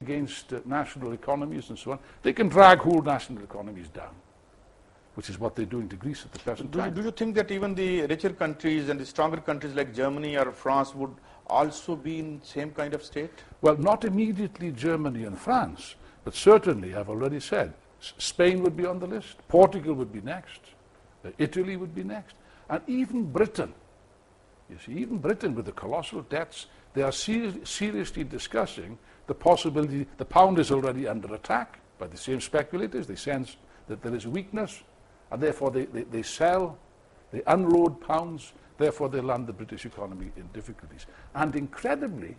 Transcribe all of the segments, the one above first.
against national economies and so on, they can drag whole national economies down, which is what they're doing to Greece at the present time. Do you think that even the richer countries and the stronger countries like Germany or France would also be in same kind of state? Well, not immediately Germany and France, but certainly, I've already said, Spain would be on the list, Portugal would be next, Italy would be next, and even Britain. You see, even Britain with the colossal debts, they are seriously discussing the possibility. The pound is already under attack by the same speculators. They sense that there is a weakness, and therefore they sell, they unload pounds, therefore they land the British economy in difficulties. And incredibly,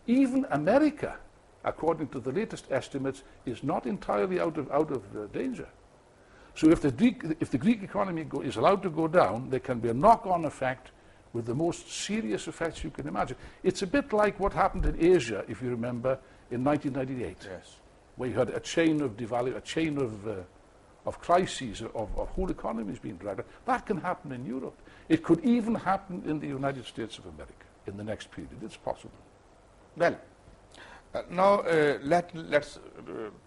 even America, according to the latest estimates, is not entirely out of danger. So if the Greek economy is allowed to go down, there can be a knock-on effect with the most serious effects you can imagine. It's a bit like what happened in Asia, if you remember, in 1998, yes, where you had a chain of crises, of whole economies being dragged down. That can happen in Europe. It could even happen in the United States of America in the next period. It's possible. Well, now let's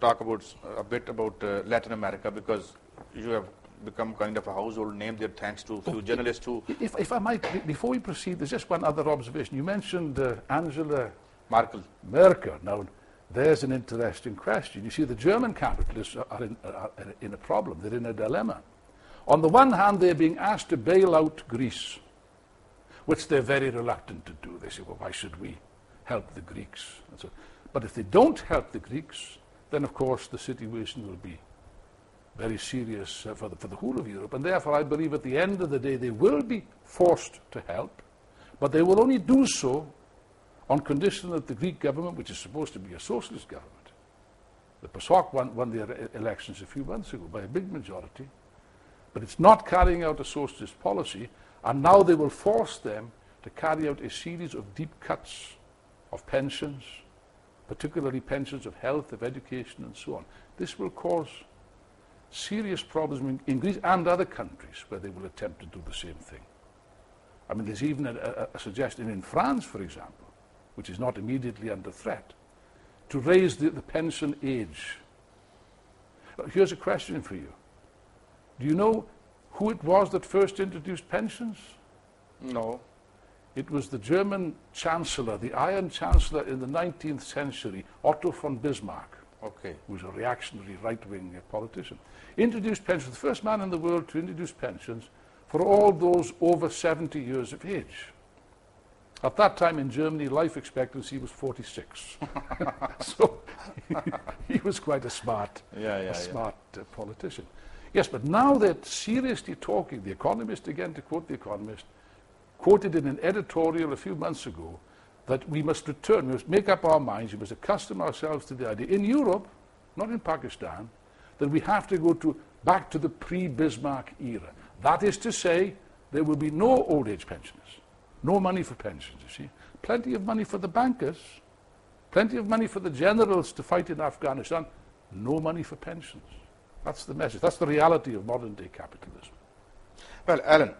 talk about a bit about Latin America, because you have become kind of a household name there thanks to a few journalists who... If I might, before we proceed, there's just one other observation. You mentioned Angela Merkel. Now, there's an interesting question. You see, the German capitalists are in a problem. They're in a dilemma. On the one hand, they're being asked to bail out Greece, which they're very reluctant to do. They say, well, why should we help the Greeks? And so, but if they don't help the Greeks, then, of course, the situation will be very serious for the whole of Europe. And therefore, I believe at the end of the day, they will be forced to help, but they will only do so on condition that the Greek government, which is supposed to be a socialist government, the PASOK won their elections a few months ago by a big majority, but it's not carrying out a socialist policy, and now they will force them to carry out a series of deep cuts of pensions, particularly pensions of health, of education, and so on. This will cause serious problems in Greece and other countries where they will attempt to do the same thing. I mean, there's even a suggestion in France, for example, which is not immediately under threat, to raise the pension age. Here's a question for you. Do you know who it was that first introduced pensions? No. It was the German Chancellor, the Iron Chancellor in the 19th century, Otto von Bismarck. Okay. Who was a reactionary right-wing politician, introduced pensions, the first man in the world to introduce pensions for all those over 70 years of age. At that time in Germany, life expectancy was 46. So he was quite a smart, politician. Yes, but now they're seriously talking, The Economist, again to quote The Economist, quoted in an editorial a few months ago, that we must return, we must make up our minds, we must accustom ourselves to the idea, in Europe, not in Pakistan, that we have to go back to the pre-Bismarck era. That is to say, there will be no old age pensioners, no money for pensions, you see. Plenty of money for the bankers, plenty of money for the generals to fight in Afghanistan, no money for pensions. That's the message. That's the reality of modern day capitalism. Well, Alan,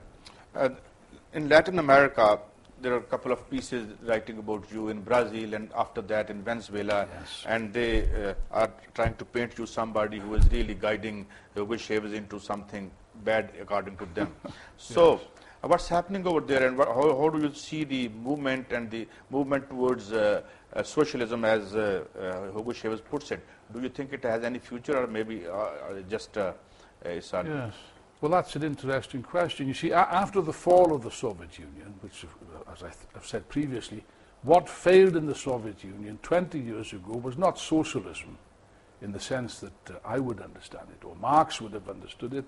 in Latin America, there are a couple of pieces writing about you in Brazil and after that in Venezuela, yes, and they are trying to paint you somebody who is really guiding Hugo Chavez into something bad according to them. So, yes, what's happening over there, and how do you see the movement and the movement towards socialism, as Hugo Chavez puts it? Do you think it has any future, or maybe just a start? Yes. Well, that's an interesting question. You see, after the fall of the Soviet Union, which, as I've said previously, what failed in the Soviet Union 20 years ago was not socialism in the sense that I would understand it, or Marx would have understood it,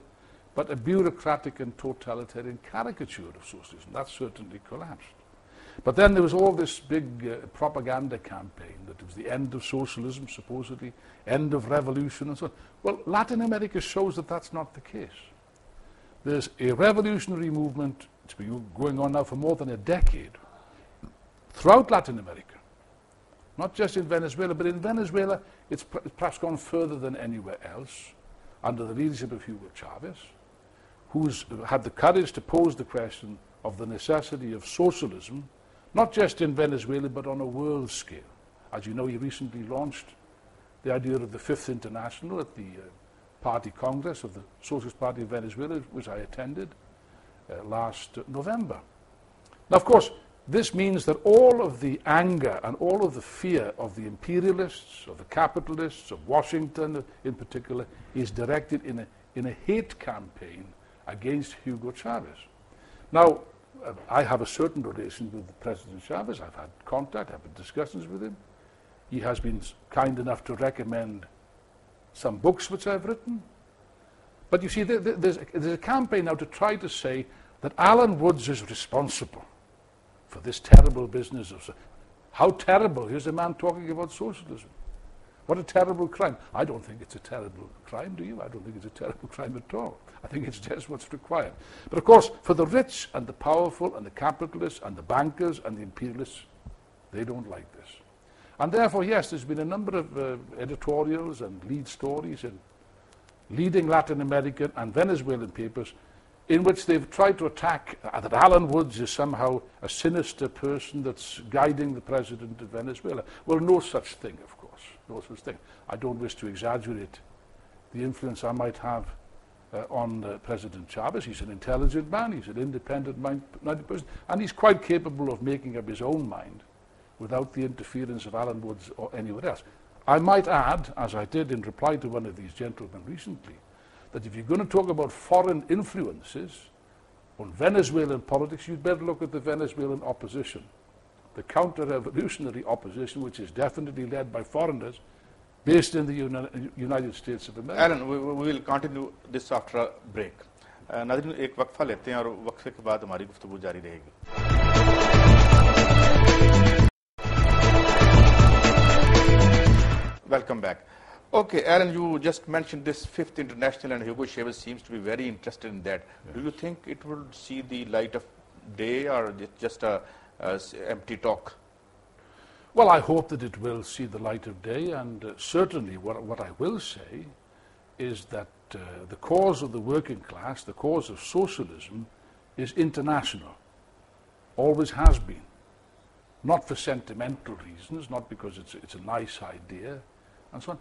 but a bureaucratic and totalitarian caricature of socialism. That certainly collapsed. But then there was all this big propaganda campaign that it was the end of socialism, supposedly, end of revolution, and so on. Well, Latin America shows that that's not the case. There's a revolutionary movement, it's been going on now for more than a decade, throughout Latin America. Not just in Venezuela, but in Venezuela it's perhaps gone further than anywhere else, under the leadership of Hugo Chavez, who's had the courage to pose the question of the necessity of socialism, not just in Venezuela, but on a world scale. As you know, he recently launched the idea of the Fifth International at the Party Congress of the Socialist Party of Venezuela, which I attended last November. Now, of course, this means that all of the anger and all of the fear of the imperialists, of the capitalists, of Washington in particular, is directed in a hate campaign against Hugo Chavez. Now, I have a certain relation with President Chavez. I've had contact, I've had discussions with him. He has been kind enough to recommend some books which I've written. But you see, there's a campaign now to try to say that Alan Woods is responsible for this terrible business of... How terrible? Here's a man talking about socialism. What a terrible crime. I don't think it's a terrible crime, do you? I don't think it's a terrible crime at all. I think it's just what's required. But of course, for the rich and the powerful and the capitalists and the bankers and the imperialists, they don't like this. And therefore, yes, there's been a number of editorials and lead stories in leading Latin American and Venezuelan papers in which they've tried to attack that Alan Woods is somehow a sinister person that's guiding the president of Venezuela. Well, no such thing, of course, no such thing. I don't wish to exaggerate the influence I might have on President Chavez. He's an intelligent man, he's an independent-minded person, and he's quite capable of making up his own mind without the interference of Alan Woods or anyone else. I might add, as I did in reply to one of these gentlemen recently, that if you're going to talk about foreign influences on Venezuelan politics, you'd better look at the Venezuelan opposition, the counter-revolutionary opposition, which is definitely led by foreigners based in the United States of America. Alan, we will continue this after a break. नाज़रीन एक वक्फा लेते हैं और वक्फे के बाद हमारी गुफ्तगू जारी रहेगी. Welcome back. Okay, Alan, you just mentioned this Fifth International, and Hugo Chavez seems to be very interested in that. Yes. Do you think it will see the light of day, or just a empty talk? Well, I hope that it will see the light of day, and certainly what I will say is that the cause of the working class, the cause of socialism, is international. Always has been. Not for sentimental reasons, not because it's a nice idea, and so on,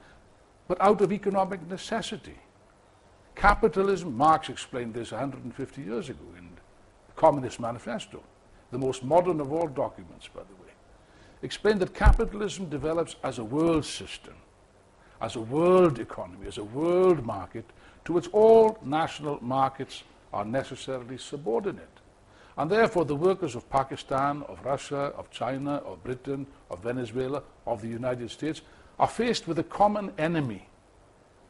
but out of economic necessity. Capitalism, Marx explained this 150 years ago in the Communist Manifesto, the most modern of all documents, by the way, explained that capitalism develops as a world system, as a world economy, as a world market, to which all national markets are necessarily subordinate. And therefore the workers of Pakistan, of Russia, of China, of Britain, of Venezuela, of the United States are faced with a common enemy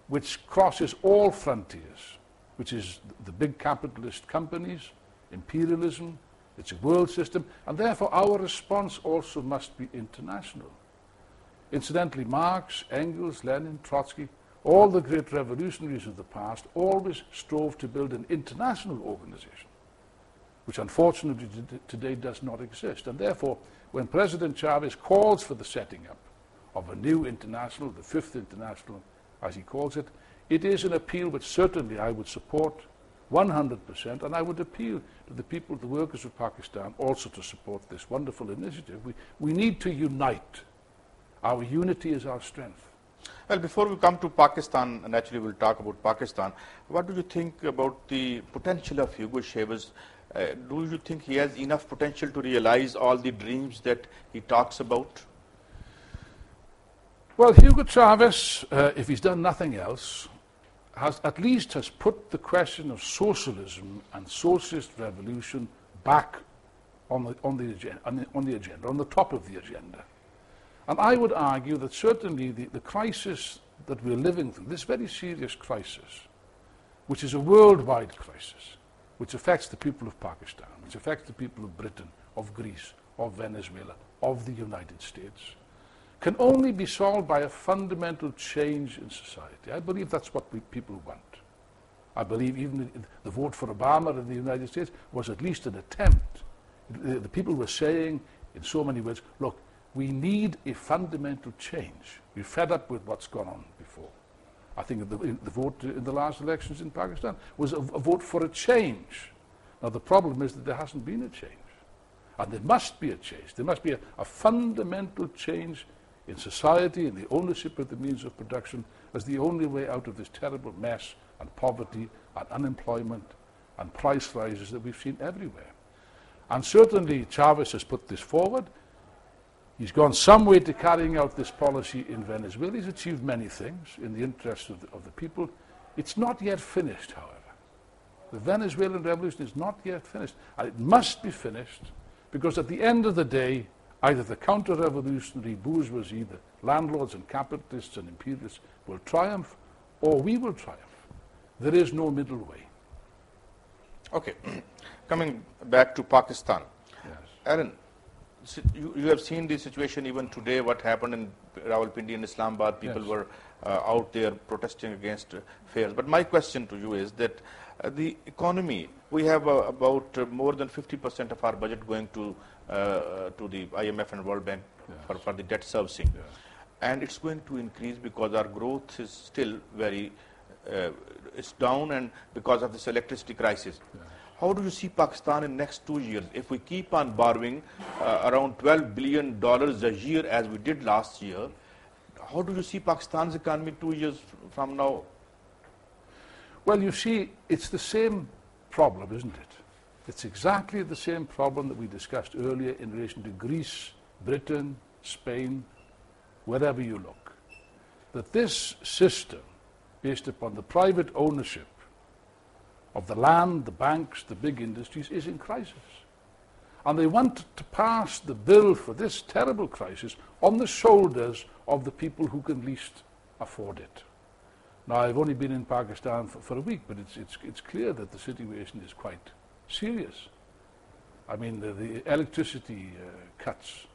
which crosses all frontiers, which is the big capitalist companies, imperialism. It's a world system, and therefore our response also must be international. Incidentally, Marx, Engels, Lenin, Trotsky, all the great revolutionaries of the past always strove to build an international organization, which unfortunately today does not exist. And therefore, when President Chavez calls for the setting up of a new international, the Fifth International, as he calls it, it is an appeal which certainly I would support 100%, and I would appeal to the people, the workers of Pakistan, also to support this wonderful initiative. We need to unite. Our unity is our strength. Well, before we come to Pakistan, and actually we'll talk about Pakistan, what do you think about the potential of Hugo Chavez? Do you think he has enough potential to realize all the dreams that he talks about? Well, Hugo Chavez, if he's done nothing else, has put the question of socialism and socialist revolution back on the agenda, on the top of the agenda. And I would argue that certainly the crisis that we're living through, this very serious crisis, which is a worldwide crisis, which affects the people of Pakistan, which affects the people of Britain, of Greece, of Venezuela, of the United States, can only be solved by a fundamental change in society. I believe that's what people want. I believe even the vote for Obama in the United States was at least an attempt. The people were saying in so many words, look, we need a fundamental change. We're fed up with what's gone on before. I think the vote in the last elections in Pakistan was a vote for a change. Now the problem is that there hasn't been a change. And there must be a change. There must be a fundamental change in society and the ownership of the means of production as the only way out of this terrible mess and poverty and unemployment and price rises that we've seen everywhere. And certainly Chavez has put this forward. He's gone some way to carrying out this policy in Venezuela. He's achieved many things in the interest of the people. It's not yet finished, however. The Venezuelan revolution is not yet finished, and it must be finished, because at the end of the day, either the counter-revolutionary bourgeoisie, the landlords and capitalists and imperialists will triumph, or we will triumph. There is no middle way. Okay. Coming back to Pakistan. Yes. Aaron, you have seen the situation even today, what happened in Rawalpindi and Islamabad. People Yes. were out there protesting against fares. But my question to you is that the economy, we have about more than 50% of our budget going to the IMF and World Bank Yes. for the debt servicing. Yes. And it's going to increase because our growth is still very, it's down, and because of this electricity crisis. Yes. How do you see Pakistan in next 2 years? If we keep on borrowing around $12 billion a year as we did last year, how do you see Pakistan's economy 2 years from now? Well, you see, it's the same problem, isn't it? It's exactly the same problem that we discussed earlier in relation to Greece, Britain, Spain, wherever you look. That this system, based upon the private ownership of the land, the banks, the big industries, is in crisis. And they want to pass the bill for this terrible crisis on the shoulders of the people who can least afford it. Now, I've only been in Pakistan for a week, but it's clear that the situation is quite serious. I mean, the electricity cuts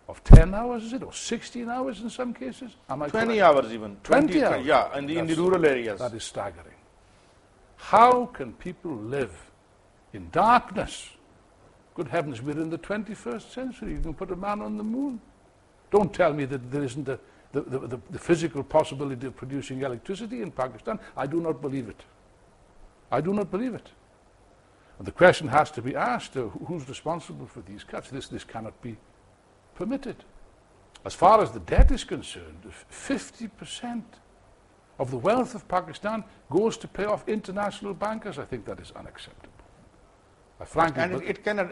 of 10 hours, is it, or 16 hours in some cases? Am I 20 correct? hours even. 20 hours? Yeah, in the rural areas. That is staggering. How can people live in darkness? Good heavens, we're in the 21st century. You can put a man on the moon. Don't tell me that there isn't the physical possibility of producing electricity in Pakistan. I do not believe it. I do not believe it. And the question has to be asked, who's responsible for these cuts? This cannot be permitted. As far as the debt is concerned, 50% of the wealth of Pakistan goes to pay off international bankers. I think that is unacceptable. And it cannot,